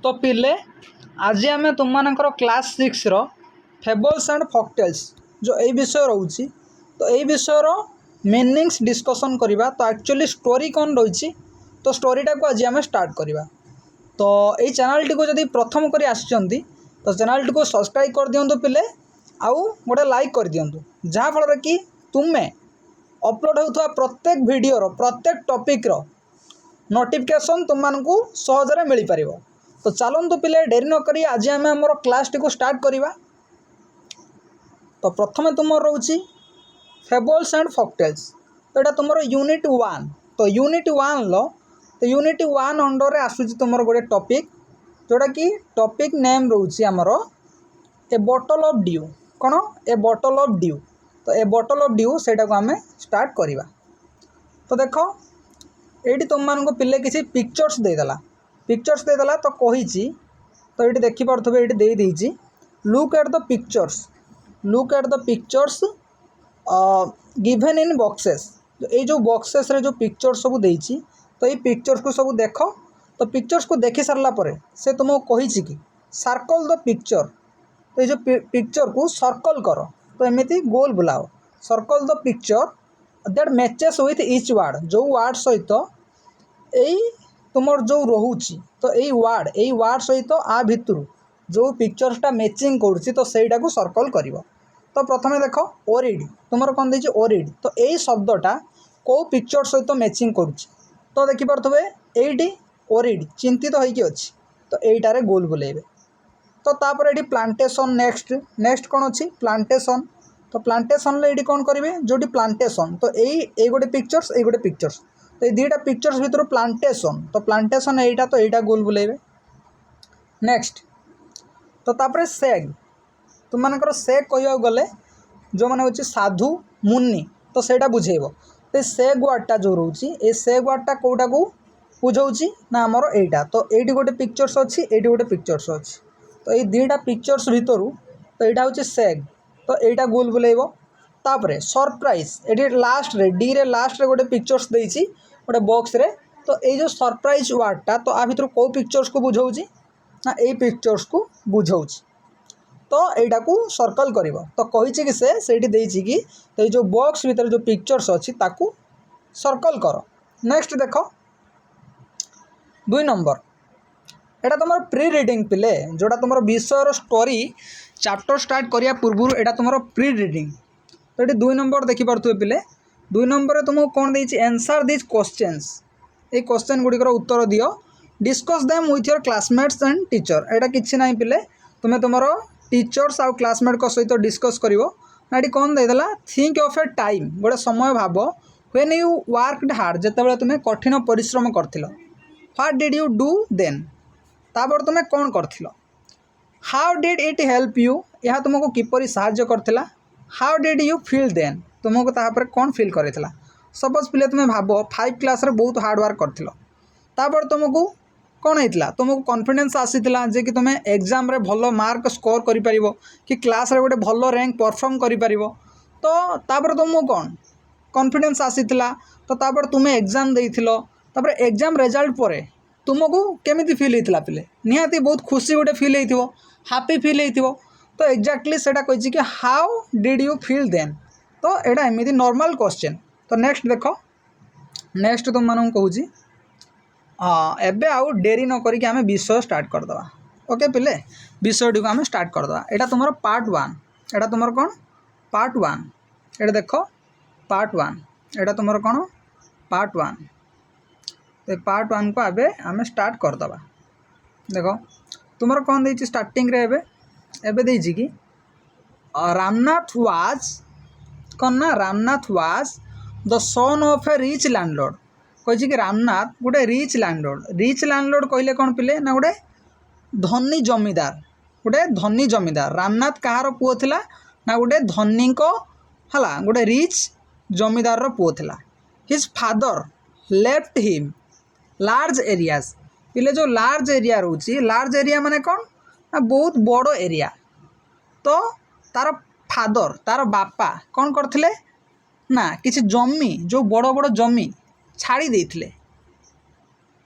तो पिले आज आम तुम मानकर क्लास 6 रो फेबल्स एंड फॉक्टेल्स जो यही विषय रोचे तो यही विषय मीनिंग्स डिस्कसन करवा। तो एक्चुअली स्टोरी कौन रही तो स्टोरीटा को आज आम स्टार्ट करवा। तो ये चैनल टी को जब प्रथम कर आसुँच तो चैनल टी को सब्सक्राइब कर दिंतु पिले आउ गोटे लाइक कर दिंतु जहाँफल कि तुम्हें अपलोड होता प्रत्येक वीडियो प्रत्येक टॉपिक रो नोटिफिकेशन तुम मानकु सहजरे मिल पार। तो चलतु पिले डेरी न करी आज आम आम क्लास टी को स्टार्ट करवा। तो प्रथम तुम रोचे फेबल्स एंड फॉक्टेल्स तो यहाँ तुम यूनिट 1 तो यूनिट 1 लो तो यूनिट 1 अंडर आसूँ तुम गोटे टॉपिक जोटा कि टॉपिक नेम रोचे आमर ए बॉटल ऑफ ड्यू कौन ए बॉटल ऑफ ड्यू। तो ए बॉटल ऑफ ड्यू से आम स्टार्ट करवा। तो देख ये तुम मानक पिले किसी पिक्चर्स देदेला तो कही तो ये देखिपे ये देदी look at the pictures given in boxes ये जो बॉक्सेस रे जो पिक्चर्स सब देती तो ये पिक्चर्स को सब देख। तो पिक्चर्स को देखी सारा पर से तुमको कही कि सर्कल द पिक्चर तो ये जो पिक्चर को सर्कल कर तो एमती गोल बुलाओ circle the picture that matches with each ward जो वार्ड सहित यही तुम जो रोचे तो यही वार्ड सहित आ भितर जो पिक्चर्सटा मैचिंग करुच्ची तो सहीटा को सर्कल कर। तो प्रथम देख ओरिड तुम कौन देती ओरिड तो यही शब्दटा कौ पिक्चर सहित मैचिंग करुच्ची तो देखिपे ये ओरिड चिंतित होइकी अच्छी तो यहीटारे गोल बुलेबे। तो तापर ये प्लांटेशन नेक्स्ट कौन अच्छी प्लांटेशन तो प्लांटेशन ये कौन करेंगे जो प्लांटेशन तो यही गोटे पिक्चर्स तो ये दुईटा पिक्चर्स भितर प्लांटेशन तो प्लांटेशन यहीटा तो यहीटा गोल बुलेबे। नेक्स्ट तो तापर सेग तुम मानकर सेग कह गले जो मैंने हूँ साधु मुनि तो सेटा बुझेब तो सेग वार्डटा जो रोचे ये सेग वार्डटा कौटा को बुझाऊँगी ना आमर एटा तो ये गोटे पिक्चर्स अच्छी ये गोटे पिक्चर्स अच्छी तो ये दुईटा पिक्चर्स भितर तो यहाँ हूँ सेग तो यहाँ गोल बुलेब। तापर सरप्राइज ये लास्ट रे डी रे लास्ट रे गोटे पिक्चर्स देती गोटे बॉक्स रे तो ये जो सरप्राइज वार्डटा तो आ भितर कौ पिक्चर्स को बुझाऊँगी ना यही पिक्चर्स को बुझाऊँगी तो यहाँ को सर्कल कर। तो कही कि से कि तो ये जो बॉक्स भितर जो पिक्चर्स अच्छी ताकू सर्कल कर। नेक्स्ट देख 2 नंबर एटा तुम प्री रिडिंग पिले जोड़ा तुम विषय स्टोरी चैप्टर स्टार्ट करिया पूर्व एटा तुम प्री रिडिंग तो ये 2 नंबर देखिपे पिले 2 नंबर तुमको कौन देती आंसर दिस क्वेश्चंस ये क्वेश्चन गुड़िकर उत्तर दियो discuss them with your classmates and teacher एटा किछि ना पिले तुम्हें तुम टीचर्स आउ क्लासमेट को सहित डिस्कस कर ये कौन देदेला थिंक ऑफ ए टाइम गोटे समय भाव व्हेन यू वर्कड हार्ड जिते तुम्हें कठिन परिश्रम करथिलो what did you do then तापर तुम्हें कौन करथिलो how did it help you यह तुमको किपरि साहाय्य करथिला how did you feel then तुमको तापर कौन फील करथिला सपोज पिले तुम्हें भाव 5 क्लास रे बहुत हार्ड वर्क करथिलो तापर तुमको कौन होता तुमको कॉन्फिडेंस आसीला जे कि तुम्हें एग्जाम रे भलो मार्क स्कोर करि परिबो कि क्लास रे गोटे भलो रैंक परफॉर्म करि परिबो तो तापर तुमको कौन कॉन्फिडेंस आसीला तो तापर तुम्हें एग्जाम देइथिलो तापर एग्जाम रिजल्ट परे तुमको केमिति फील होता पिले निहाती बहुत खुशी गोटे फील होइथिबो हैप्पी फील होइथिबो तो एक्जाक्टली सेटा कहिछि कि how did you feel then तो एटा एमिति नॉर्मल क्वेश्चन। तो नेक्स्ट देखो नेक्स्ट तुम मानू कहूँ हाँ एबे आउ डेरी न करिक आमे विषय स्टार्ट करदे ओके पिले विषय टी को आम स्टार्ट करदे एटा तुम पार्ट 1 एटा तुम कौन पार्ट 1 एटा देख पार्ट 1 एटा तुम कौन पार्ट 1 तो पार्ट 1 को आबे आम स्टार्ट करदे देख तुम कौन देती स्टार्टिंग रे एबे देती कि रामनाथ वाज कौन ना Ramnath was the son of A rich landlord कही कि रामनाथ गोटे रिच लैंडलॉर्ड कहले कौन पिले ना गोटे धनी जमीदार रामनाथ कहार पुओ थिला ना गोटे धनी को हला गोटे रिच जमीदार पुओ थिला his father left him large areas पिले जो लार्ज एरिया रोची लार्ज एरिया माने कौन ना बहुत बड़ एरिया तो तार फादर तार बापा कौन करथिले ना किसी जमी जो बड़ बड़ जमी छाड़ी देथिले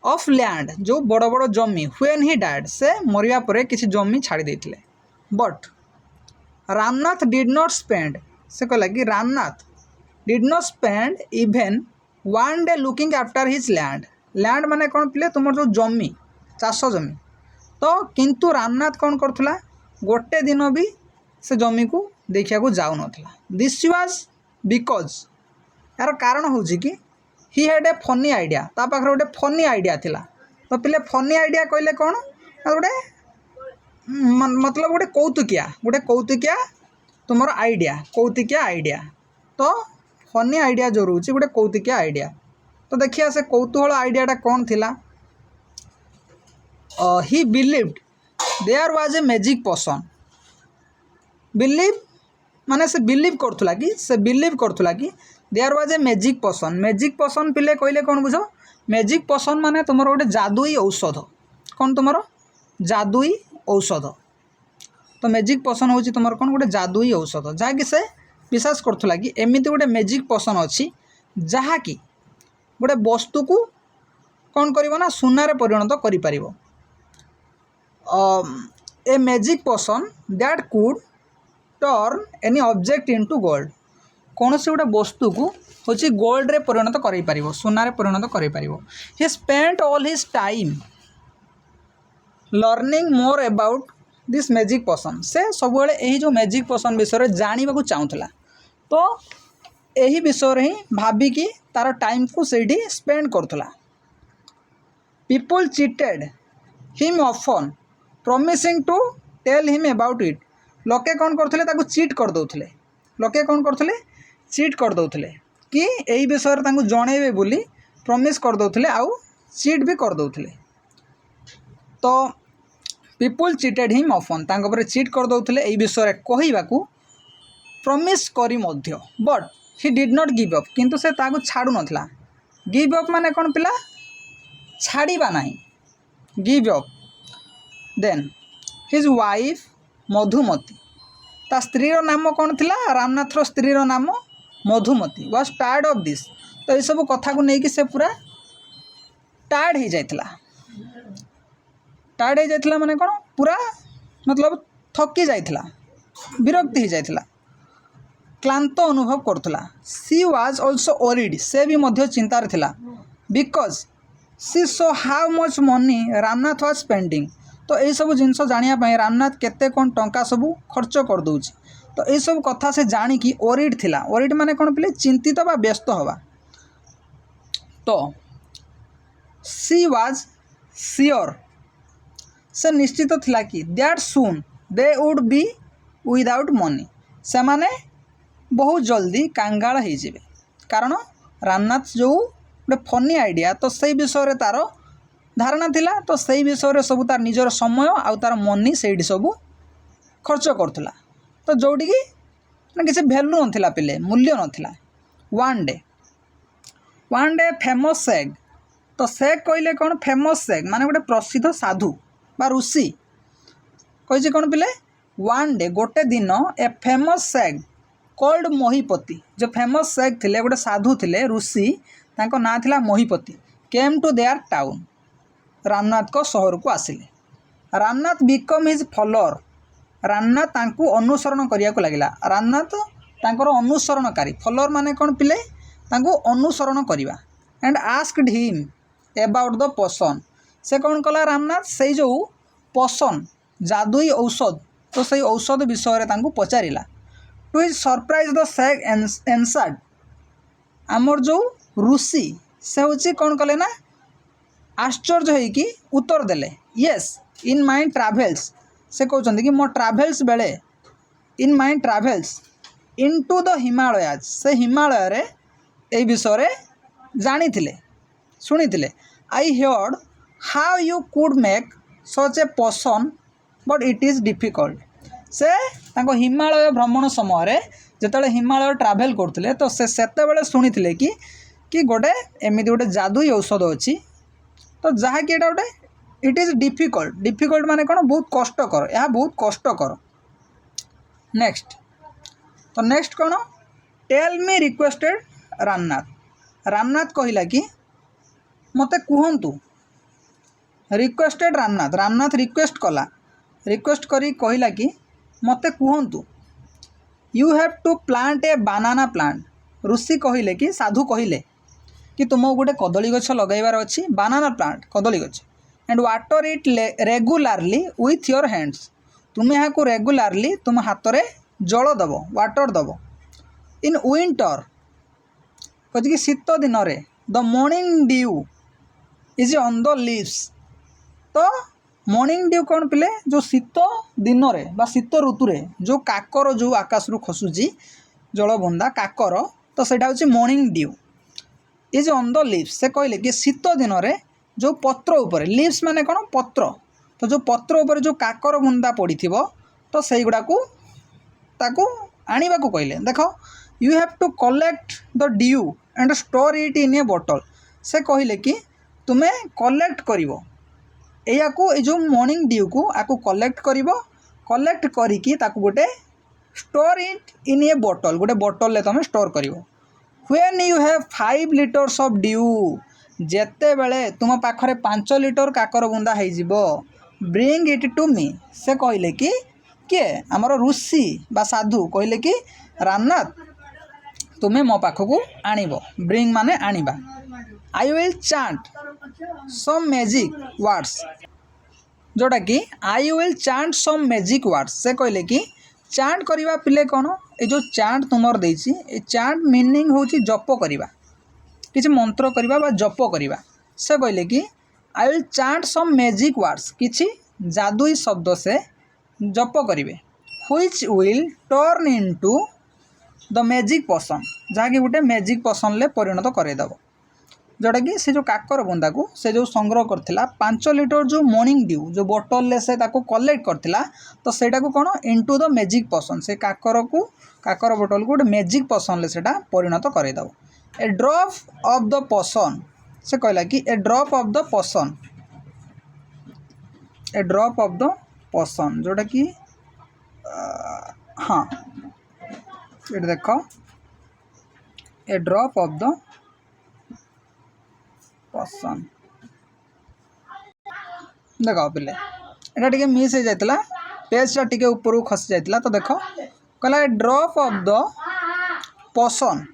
ऑफ लैंड जो बड़ बड़ जमी व्हेन ही डायड से मरिया परे किसी जमी छाड़ी देथिले but Ramnath did not spend से कहला कि Ramnath did not spend even one day looking after his land land माने कौन पिले तुम जो जमी चाष जमी तो किंतु रामनाथ कौन करथुला गोटे दिन भी से जमी को देखा को जाऊ नथला दिस वाज बिकॉज यार कारण हूँ कि he had a funny idea ता पाखरे गोटे फनी आइडिया थिला तो पिले फनी आइडिया कहले कौन गोटे मतलब गोटे कौतुकिया तुमर आइडिया कौतुकिया आइडिया तो फनी आइडिया जो रोचे गोटे कौतुकिया आइडिया तो देखिए से कौतूहल आइडियाटा कौन थिला he believed there was a magic person believe माने से बिलीव करथुला कि there was a magic person पिले कहले कौन बुझ मैजिक पर्सन माने तुमर गोटे जादुई औषध कौन तुमर जादुई औषध तो मैजिक पर्सन होची तुमर कौन गोटे जादुई औषध जहाँकि से विश्वास करथुला कि एमिति गोटे मैजिक पर्सन अच्छी जहाँकि गोटे वस्तु को कौन करिवो ना सुनारे परिणत करि परिवो a magic person that could turn any object into gold कौन से गोटे वस्तु को होची गोल्ड रे परिणत करि परिवो सुनारे परिणत करि परिवो he spent all his time learning more about this magic person से सब यही जो मैजिक पर्सन विषय जाना को चाहूला तो यही विषय ही भाविकी तार टाइम को सेठी स्पेंड करुला people cheated him often promising to tell him about it लोके कौन करते चीट करदे लोके कौन करते चीट करदे कि यही विषय जनइबे बोली प्रॉमिस करदे आउ चीट भी करदे तो पीपल चीटेड हिम ऑफन तांको चीट करदे यही विषय कहवा प्रॉमिस करी मध्य but he did not give up किंतु से ताको छाड़ू नथला गिव अप माने कौन पिला छाड़ीबा नहीं give up then his wife Madhumati ता स्त्री नाम कौन थिला रामनाथ स्त्री नाम Madhumati was tired of this तो ये सब कथा को लेकिन से पूरा टायर्ड हो जाइथिला माने कौन पूरा मतलब थकी जाइथिला विरक्ति हो जाइथिला क्लांत अनुभव करथुला सी वाज ऑल्सो ओरिड से भी मध्य चिंतार थिला because she saw how much money Ramnath was spending तो यही सब जिनस जानापी रामनाथ केते कौन टंका सब खर्च कर दौच तो यही सब कथा से जाणिकी ओरिड थिला ओरिड माने कौन पिले चिंतित बा व्यस्त हवा तो सी वाज श्योर से निश्चित थिला कि that soon they would be without money से माने बहुत जल्दी कांगाल हो जाए कारण रामनाथ जो गोटे फनी आइडिया तो सही विषय तार धारणा थिला तो सही विषय सब तार निजर समय आउ तार मनी से सब खर्च करुला तो जोटी कि किसी भैल्यू नाला पिले मूल्य नाला वन डे फेमस सेग तो सेग कहले कौन फेमस सेग माने गोटे प्रसिद्ध साधु बा ऋषि कही कौन पिले वन डे गोटे दिन ए फेमस सेग कॉल्ड मोहिपति जो फेमस सेग थिले गोटे साधु थिले ऋषि तांको ना थिला Mohipati came to their town Ramnath को शहर को आसिले Ramnath become his follower Ramnath तांको अनुसरण करिया को लागिला रामनाथ तांकर अनुसरणकारी फॉलोअर माने कौन पिले तांको अनुसरण करिवा and asked him about the person से कौन कला रामनाथ से जो पर्सन जादुई औषध तो सही औषध विषय तांको पचारिला to his surprise the sage answered आमर जो ऋषि से हूँ कौन कले ना आश्चर्य होइकी उत्तर देले येस इन माई ट्राभेल्स से कहते कि मो ट्राभेल्स बेले इन माई ट्राभेल्स इनटू द हिमालयाज से हिमालय रे ए विषय जानी शुणी आई heard how you could make such a person but it is difficult से तांको हिमालय भ्रमण समय जिते हिमालय ट्राभेल करते तो से शुणी कि गोटे एमती गोटे जादुई औषध अच्छी तो जहाँकि एटा गोटे इट इज डिफिकल्ट माने कौन बहुत कष्टकर यह बहुत कष्टकर नेक्स्ट तो नेक्स्ट कौन टेल मी रिक्वेस्टेड रामनाथ कहला कि मते कहतु रिक्वेस्टेड रामनाथ रामनाथ रिक्वेस्ट कला रिक्वेस्ट करी कहला कि मते कहतु you have to plant a banana plant ऋषि कहले कि साधु कहले कि तुम गोटे कदली गछ लगाइबार अच्छी बानाना प्लांट कदली गछ and water it regularly with your hands तुम यहाँ रेगुलारली तुम हाथ में जल दब वाटर दब इन विंटर कह कि शीत दिन में the morning due is on the leaves तो मॉर्निंग ड्यू कौन पिले जो शीत दिन में शीत ऋतु जो काकर जो आकाश रू खसुची जल बुंदा काकर तो सेटा हूँ morning due is on the leaves से कहले कि शीत दिन में जो पत्र उपर लीव्स माने कौन पत्र तो जो पत्र उपर जो काकर बुंदा पड़ी तो से गुड़ाक आने को कहले देख you have to collect the dew and store it in a bottle से कहले कि तुम्हें कलेक्ट कर जो मॉर्निंग ड्यू को आपको कलेक्ट कलेक्ट करिकी गोटे store it in a bottle गोटे बॉटल तुम स्टोर कर when you have 5 litres of due जेते बेले तुम पाखरे 5 लीटर काकर बुंदा हो ब्रिंग इट टू मी से कहले कि किए आमर ऋषि बा साधु कहले कि रामनाथ तुम्हें मो पाखक आणव ब्रिंग माने आनिबा I will chant some magic words जोटा कि I will chant some magic words से कहले कि चांट करवा पिले कौन ये जो चांट तुमर देछि ए चांट मीनिंग होची जप करवा किसी मंत्र करवा बा जप करवा से कहले कि I will chant some magic words किसी जादुई शब्द से जप करेंगे which will turn into the magic potion जहाँकि गोटे मैजिक पोशन ले परिणत करदेव जोटा कि से जो काकर बुंदा को से जो संग्रह करथिला 5 लीटर जो मॉर्निंग ड्यू जो बोतल ले से ताको कलेक्ट करथिला तो सेटा को कौन इनटू द मैजिक पोशन से काकर बोतल को गोटे मैजिक पोशन ले सेटा परिणत करदेव a drop of the potion से कहला कि a drop of the potion a drop of the potion जोटा कि हाँ ये देख a drop of the potion देख पिले एटा टिके मिस हो जाता पेजटा टिके ऊपर खसी जाता तो देख कहला ए ड्रॉप ऑफ द पोशन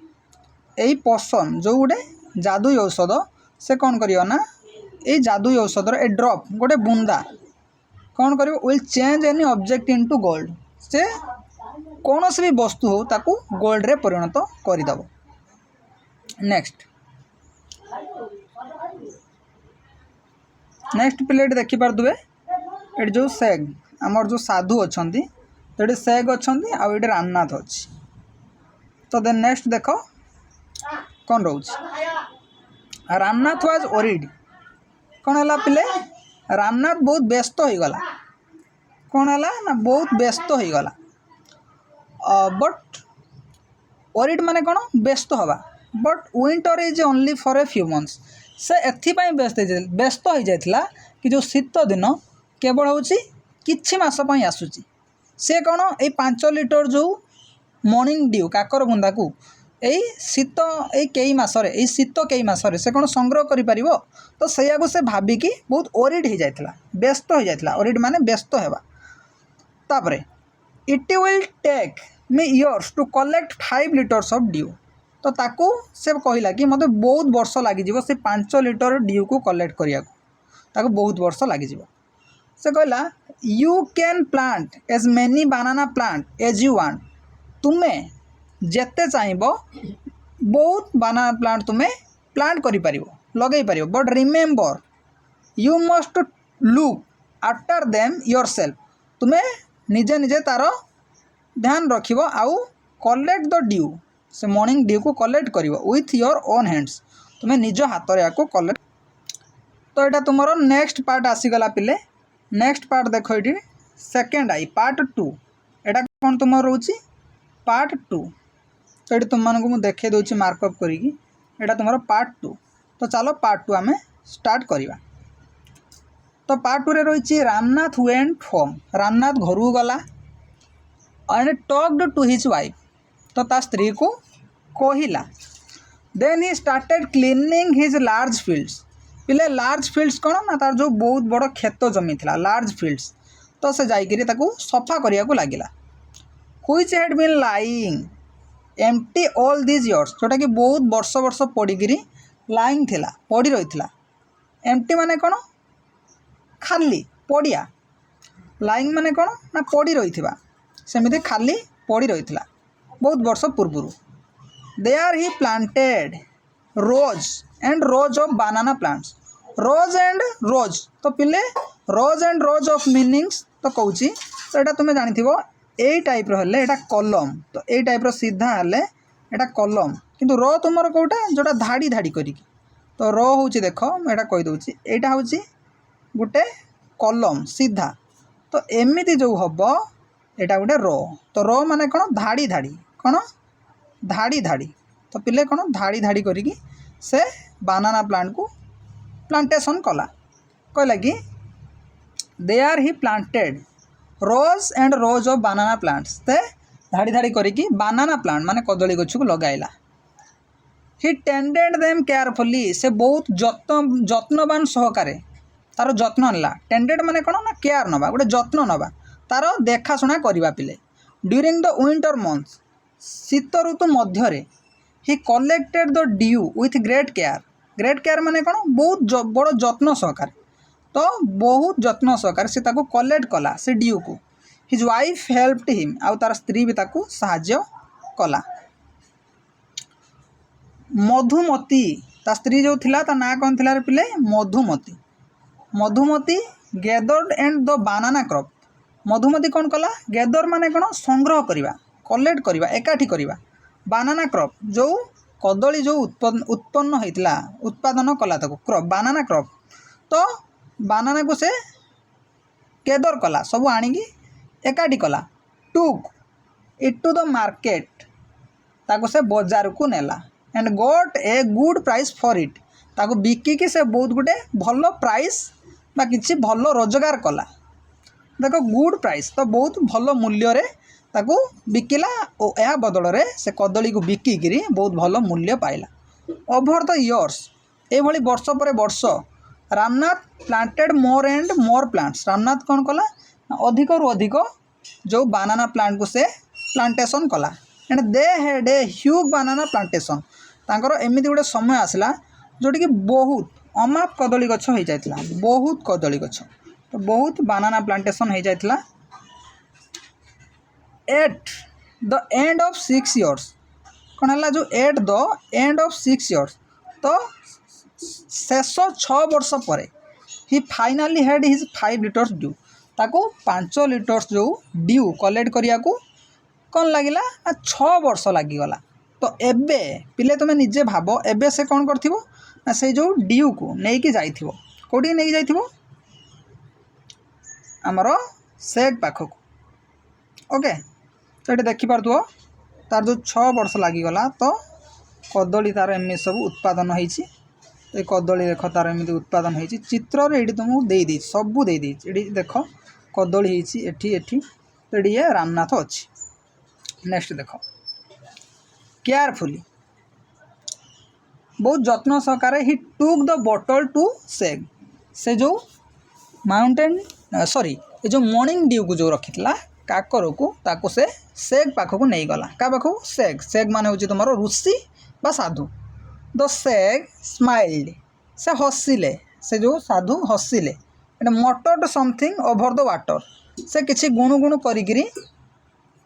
यही पोशन जो गोटे जादुई औषध से कौन करियो ना ये जादुई औषधर ए ड्रॉप गोटे बुंदा कौन कर will change any object into gold से कौन से भी वस्तु हो ताकू गोल्ड रे परिणत करदेव नेक्स्ट नेक्स्ट प्लेट देखी पारे ये जो सेग आमर जो साधु अच्छा तो ये सेग अच्छा आउ ये रामनाथ अच्छी तो देन नेक्स्ट देख कौन रोच रामनाथ वाज ओरिड कौन है पिले रामनाथ बहुत व्यस्त हो गला कौन है ना बहुत व्यस्त हो गला बट ओरिड माने कौन व्यस्त हवा but winter is only for a few months से एथिपाई व्यस्त हो जाता कि जो शीत दिन केवल हूँ किछि मास आसूची से कौन ये 5 लीटर जो मॉर्निंग ड्यू काकर बुंदा को यही शीत कई मसरे शीत कई मसरे से कौन संग्रह कर तो सैया से भाविकी बहुत ओरिड हो जाता व्यस्त हो जाता ओरिड माने व्यस्त होगा तापर it will take me years to collect 5 litres of dew तो ताकू से कहला कि मत बहुत वर्ष लग से 5 लीटर ड्यू को कलेक्ट करने बहुत वर्ष लग से कहला you can plant as many banana plant as you want तुम्हें जेते चाहब बहुत बानाना प्लांट तुम्हें प्लांट कर लगे पार but remember you must look after them yourself तुम्हें निजे निजे तार ध्यान रख आउ कलेक्ट द ड्यू से मॉर्निंग ड्यू को कलेक्ट कर विथ योर ओन हैंड्स तुम्हें निज हाथ में आपको कलेक्ट तो यहाँ तुम नेक्स्ट पार्ट आसीगला पिले नेक्स्ट पार्ट देख ये सेकेंड आई पार्ट 2 एटा कौन तुम रोची पार्ट 2 तो ये तुम मानक मुझे देखे दूसरी मार्कअप करी तुम पार्ट 2 तो चलो पार्ट 2 आम स्टार्ट करवा तो पार्ट 2 रे रही रामनाथ वेंट होम रामनाथ घर को गला and talked to his wife तो ता स्त्री को कहला then he started cleaning his large fields पिले लार्ज फील्ड्स कौन ना तार जो बहुत बड़ खेत जमी था लार्ज फील्ड्स तो से जाइए सफा करने को लगिला which had been lying empty all this years जोटा कि बहुत वर्ष वर्ष पड़िकी लाइंग थिला पड़ी रही एम्प्टी माने कौन खाली पड़िया लाइंग माने कौन ना पड़ी रही सेमती खाली पड़ी रही बहुत वर्ष पूर्व there he planted rows and rows of banana plants rows and rows तो पिले rows and rows of meanings तो कहूँ तो यहाँ तुम्हें जानी ए टाइप हेल्ले एटा कलम तो ए टाइप सीधा हेल्ले एटा कलम किंतु रो तुमर कौटा जोटा धाड़ी धाड़ी करी तो रो हूँ देख मुझे कहीदे यहाँ हूँ गोटे कलम सीधा तो एमती जो हम यहाँ गोटे रो तो रो माने कौन धाड़ी धाड़ी कौन धाड़ी धाड़ी तो पिले कौन धाड़ी धाड़ी करी से बानाना प्लांट को प्लांटेशन कला कहला कि they are he planted rows and rows of banana plants ते धाड़ी धाड़ी करी बानाना प्लांट माने कदली गछ को लगाइला ही टेंडेड देम केयरफुली से बहुत जत्नवान सहकारे तार जत्न ना टेंडेड माने कौन ना केयर नवा गोटे जत्न नवा तार देखाशुना करवा पिले ड्यूरिंग द विंटर मंथ्स शीत ऋतु मध्य he collected the dew with great care माने कौन बहुत बड़ जत्न सहकार तो बहुत जत्न सहकार से ताको कलेक्ट कला से ड्यू को हिज वाइफ हेल्प्ड हिम आउ तार स्त्री भी ताको साहाय्य कला मधुमती ता स्त्री जो थिला ता ना कौन थिला रे पिले Madhumati Madhumati gathered and the बानाना crop Madhumati कौन कला गैदर माने कौन संग्रह करवा कलेक्ट करवा एकाठी करवा बानाना क्रॉप जो कदली जो उत्पन्न होता उत्पादन कला ताको क्रॉप बानाना क्रॉप तो बानाना को से गैदर कला सब आनिकी एकाठी कला took it to the market ताको से बाजार को नेला and got a good price for it ताको बिकिकी से बहुत गुटे भल प्राइस बा किछि भल रोजगार कला देखो गुड प्राइस तो बहुत भल मूल्य रे ताको बिकिला और यह बदल रे से कदली को बिकिकी बहुत भल मूल्य पाइला ओवर द इयर्स ये वर्ष पर वर्ष Ramnath planted more and more plants Ramnath कौन कला अधिक रु अधिक जो बानाना प्लांट को से प्लांटेशन कला and they had a huge बानाना plantation तांकर एमिति गोटे समय आसला जोटी कि बहुत अमाप कदली गछ हो जाइतला बहुत कदली गछ तो बहुत बानाना प्लांटेशन हो जाइतला at the end of 6 years कौन है जो at the end of 6 years तो शेष 6 वर्ष पर ही finally had his 5 litres dew ताको 5 लीटर्स जो ड्यू कलेक्ट करिया को कौन लगिला ना 6 वर्ष लगिगला तो एबे पिले तुम्हें निजे भाव एबे से कौन करथिबो ना से जो ड्यू को नेकी जाइथिबो कोडी नेकी जाइथिबो हमरो सेग पाखो ओके तो ये देखि पारथुओ तार जो 6 वर्ष लगिगला तो कदली तार एमि सब उत्पादन होईची तो ये कदली देख तार एमि उत्पादन होईची चित्र रे एडी तुमको देई दी सब देई दी एडी देख कदली होईची एठी एठी तो ये रामनाथ अछि नेक्स्ट देख केयरफुली बहुत जत्न सहकार he took the bottle to sage से जो माउंटेन सॉरी ये जो मॉर्निंग ड्यू को जो रखी काकर को ताको से सेग पाख को नहीं गला क्या पाख सेग सेग मान हूँ तुम ऋषि बा साधु द सेग स्माइल्ड से हसिले से जो साधु हसिले muttered something over the water से किसी गुणु गुणु करी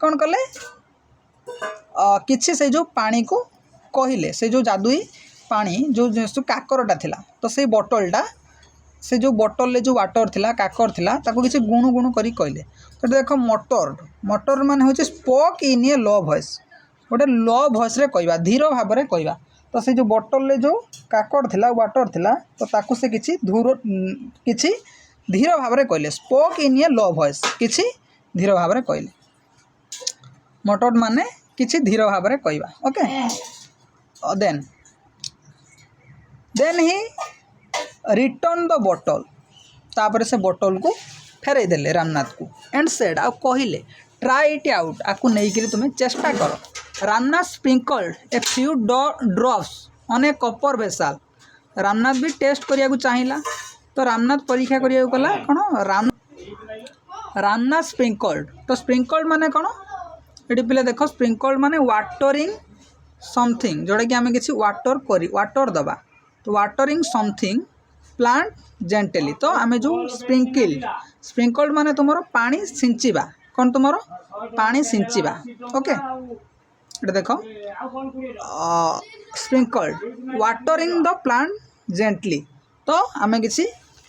कौन कले किसी से जो पानी को कहले से जो जादुई पानी जो काकरटा थिला तो से बोतलटा से जो बोतल ले जो वाटर थिला काकर थिला ताको किसी गुणु गुणु करी कहले तो देख मटर मान हूँ spoke in A low voice गोटे लो वॉइस रे कहवा धीर भाव में कहवा तो से जो बोतल ले जो काकर थिला वाटर थिला तो ताको से किसी धीर भाव में कहले spoke in A low voice किसी धीर भाव में कहले मटर माने किसी धीर भाव में कहवा okay then he return the bottle तापर से बॉटल को फेरई देले रामनाथ को एंड सेड आ कहले ट्राई इट आउट आपको नहीं तुम्हें चेष्टा कर Ramnath sprinkled a few drops on A copper vessel Ramnath भी टेस्ट करिया को चाहिला तो रामनाथ परीक्षा करिया को कला कौन रामनाथ स्प्रिंकल्ड तो स्प्रिंकल्ड माने कौन ये पे देख स्प्रिंकल्ड माने वाटरिंग समथिंग जोटा कि आम किसी वाटर दबा तो वाटरिंग समथिंग प्लांट जेंटली तो आम जो स्प्रिंकल्ड माने तुम पानी सिंचिबा कौन तुम पानी सिंचिबा ओके ये देख sprinkled watering the plant gently तो आम किसी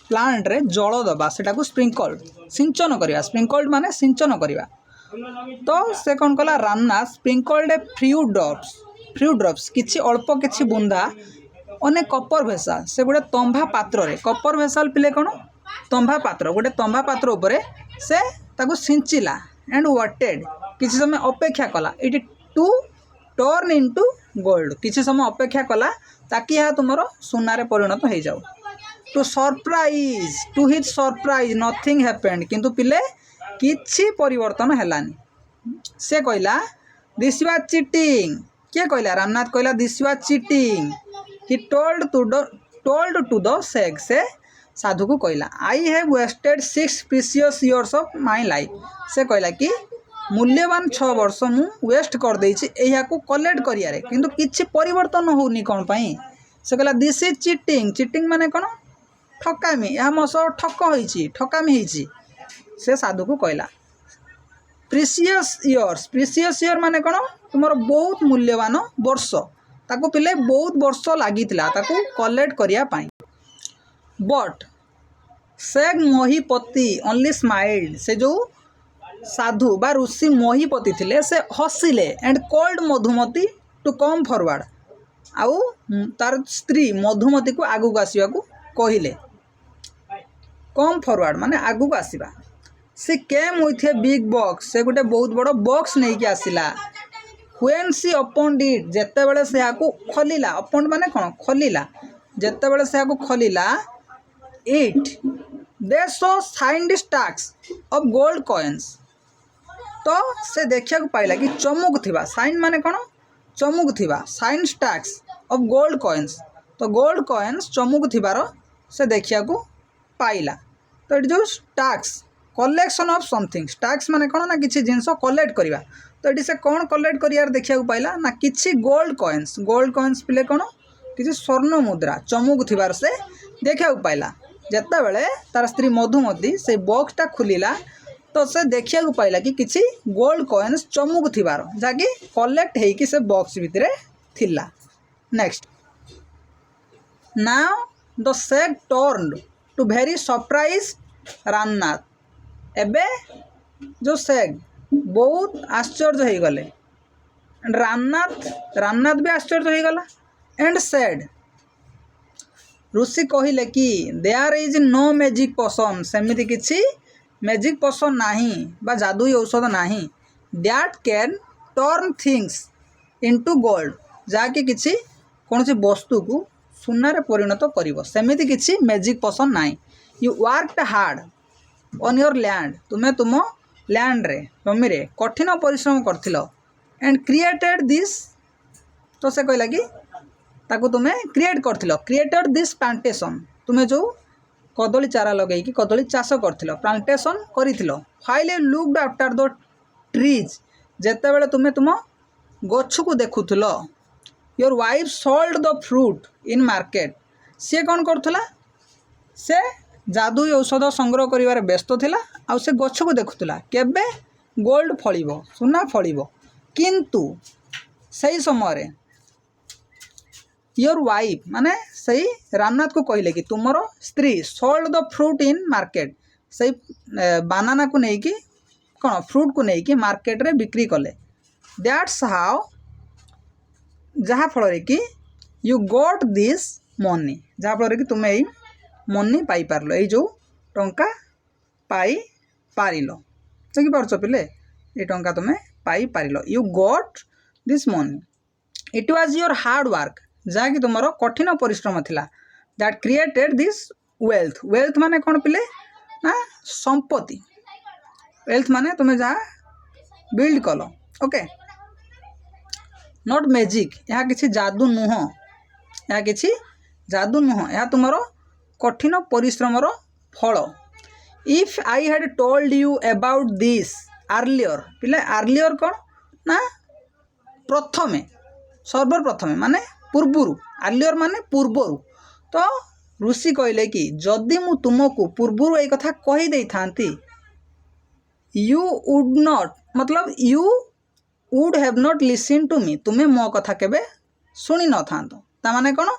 प्लांट रे जल दबा सेटा को स्प्रिंकल्ड सिंचन करवा स्प्रिंकल्ड माने सिंचन करवा तो से कौन कला Ramnath sprinkled a few drops किछि अल्प किछि बुंदा अने कपर भेसाल से गोटे तंभा पात्र रे कपर भेसाल पिले कौन तंभा पात्र गोटे तंभा पात्र उपरे से ताको सिंचिला एंड वाटेड किछि समय अपेक्षा कला it to turn into gold किछि समय अपेक्षा कला ताकि यह तुमर सुनारे परिणत हो जाओ to his surprise nothing happened किंतु पिले किछि परिवर्तन हेलानी से कहला दिस वाज चीटिंग किए कहला रामनाथ कहला this was cheating he told to the sage से साधु को कहला I have wasted 6 precious years of my life से कहला कि मूल्यवान 6 वर्ष मु वेस्ट कर देछि एहा को कलेक्ट करियारे किंतु किछि परिवर्तन होनी कोन पई से कहला दिस इज चीटिंग माने कोन ठकामी या मो सह ठक होईछि ठकामी होईछि से साधु को कहला प्रीशियस ईयर माने कौन तुम बहुत मूल्यवान वर्ष ताको पिले बहुत वर्ष लगी ताको कलेक्ट करिया पाई but sage Mohipati only smiled से जो साधु बा ऋषि मोहीपति थिले से हसिले and called Madhumati to come forward आउ तार स्त्री मधुमती को आगू को आसवा को कहले कम फॉरवर्ड माने आगू को आसवा she came with a big box से गोटे बहुत बड़ बॉक्स नहीं कि आसिला व्हेन सी ओपनड इट जेते बेले से आको खोलिला ओपन माने कोन खोलिला जेते बेले से आको खोलिला it they saw shined stacks of gold coins तो से देखिया को पाइला कि चमक थिबा साइन माने कोन चमक थिबा shine stacks of gold coins तो गोल्ड कॉइन्स चमक थिबार से देखिया को पाइला तो इट जो stacks collection of something stacks माने कौन ना किसी जिनस कलेक्ट करवा तो ये से कौन कलेक्ट कर देखा पाइला ना किसी गोल्ड कॉइन्स पिले कौन किसी स्वर्ण मुद्रा चमुक थिबार से देखा पाइला जिते बड़े तार स्त्री मधुमती से बॉक्सटा खुलिला तो से देखा पाइला कि किसी गोल्ड कॉइन्स चमुक थिबार जहाँकि कलेक्ट होइकि से बॉक्स भितर थिला नेक्स्ट नाउ द सेग turned to very surprise Ramnath एबे जो सेग बहुत आश्चर्य हो गले रामनाथ भी आश्चर्य हो गला एंड सेड ऋषि कहले कि there is no magic potion सेमिति किछि मैजिक पोशन नाही बा जादुई औषध नाही that can turn things into gold जाकि किछि कोनसी वस्तु को सुनारे परिणत करिवो सेमिति किछि मैजिक पोशन नाही you worked hard on your land तुम्हें तुम लैंड रे जमी रे कठिन परिश्रम करथिलो एंड क्रिएटेड दिस तो से कहला कि ताको तुम्हें क्रिएटेड दिस प्लांटेशन तुम्हें जो कदली चारा लगे कि कदली चाष करथिलो प्लांटेशन करिथिलो while you looked after the trees जेते बेले तुम्हें तुम गछ को देखुथिलो your wife sold the fruit in market सी कौन करथला से जादुई औषध संग्रह करिवार व्यस्त थिला आ से गछ को देखुला केबे गोल्ड फलिबो सुना फलिबो किंतु सही समय योर वाइफ माने सही रामनाथ को कहले कि तुमरो स्त्री sold the fruit in market सही बानाना को नहीं कि कौन फ्रूट को नहीं कि मार्केट रे बिक्री कले दैट्स हाउ जहाँ फल कि यू गॉट दिस मनी जहाँ फल कि तुम्हें यही मनी पाई पारलो ये जो टंका पाई पारिलो देखि पारछ पिले ये टंका तुम्हें पाई पारिलो you got this money it was your hard work जहाँकि तुम कठिन परिश्रम थिला दैट क्रिएटेड दिस वेल्थ माने कौन पिले ना संपत्ति वेल्थ माने तुम्हें जहाँ बिल्ड कल ओके नॉट मैजिक यहाँ किसी जादू नुह यहाँ किसी जादू नुह यह तुम कठिन परिश्रमर फल। If I had told you about this earlier पिले आर्लियर कौन ना प्रथमे सर्वप्रथमे माने पूर्वरु आर्लियर माने पूर्वरु। तो ऋषि कहले कि जदि मु तुमको पूर्वरु ये कथा कही दे थांती यू वुड नॉट मतलब you would have not listen to me तुम्हें मो कथा केबे शुणी न थांतो ता माने कोन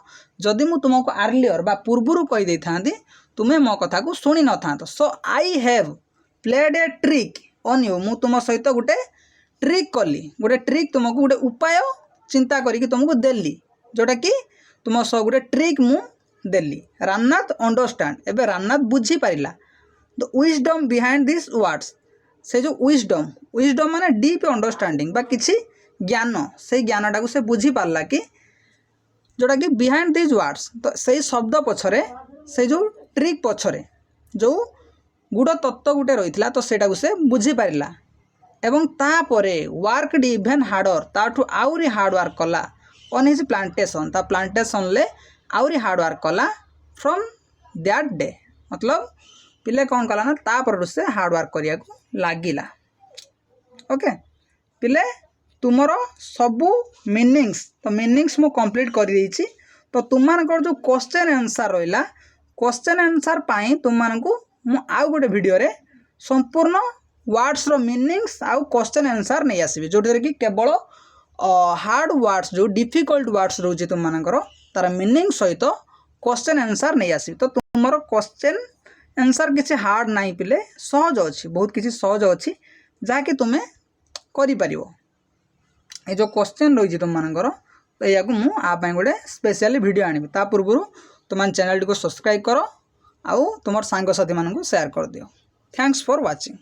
जदि मु तुमको आर्लियर बा पूर्वरु कही दे थांती तुम्हें मो कथा को शुणी न थांतो। So I have played a trick on you मु तुम सहित गोटे ट्रिक कली गोटे ट्रिक तुमको गोटे उपाय चिंता करी तुमको देली जोटा कि तुम सह गोटे ट्रिक मु देली। रामनाथ अंडरस्टैंड एबे रामनाथ बुझी पारिला the wisdom behind this words से जो विजडम माने डीप अंडरस्टैंडिंग बा किछि ज्ञान से ज्ञानटा को से बुझी पारला कि जोटा कि बिहाइंड दिस वर्ड्स तो सही शब्द पछरे से जो ट्रिक पछरे जो गुड़ तत्व गुटे रही तो सेटा को से बुझी पारिला एवं तापरे वर्कड इवेन हार्डर ताठू आउरी हार्ड वर्क कला ऑन हिज प्लांटेशन ता प्लांटेशन ले आउरी हार्ड वर्क कला फ्रॉम दैट डे मतलब पिले कौन कला ना तापर से हार्ड वर्क करिया को लागिला। ओके पिले तुमरो सबू मीनिंग्स तो मीनिंग्स मु कंप्लीट कर देछि तो तुम मानकर जो क्वेश्चन आंसर रहिला क्वेश्चन आंसर पाई तुम मानकू मु आउ गोटे वीडियो रे संपूर्ण वर्ड्स रो मीनिंग्स आउ क्वेश्चन आंसर नहीं आसीबे जोटे कि केवल हार्ड वर्ड्स जो डिफिकल्ट वर्ड्स रोचे तुम मानकर तार मीनिंग सहित क्वेश्चन आंसर नहीं आसीबे। तो तुमरो क्वेश्चन आंसर किसी हार्ड नहीं पिले सहज अच्छी बहुत किसी सहज अच्छी जहाँकि तुम्हें करि परिबो। ये जो क्वेश्चन रही तुम मानकर तो या मुझे गोटे स्पेशली वीडियो आनी ता पूर्व तुम चैनल को सब्सक्राइब कर आउ तुम सांग साथी मानू शेयर कर दियो। Thanks for watching.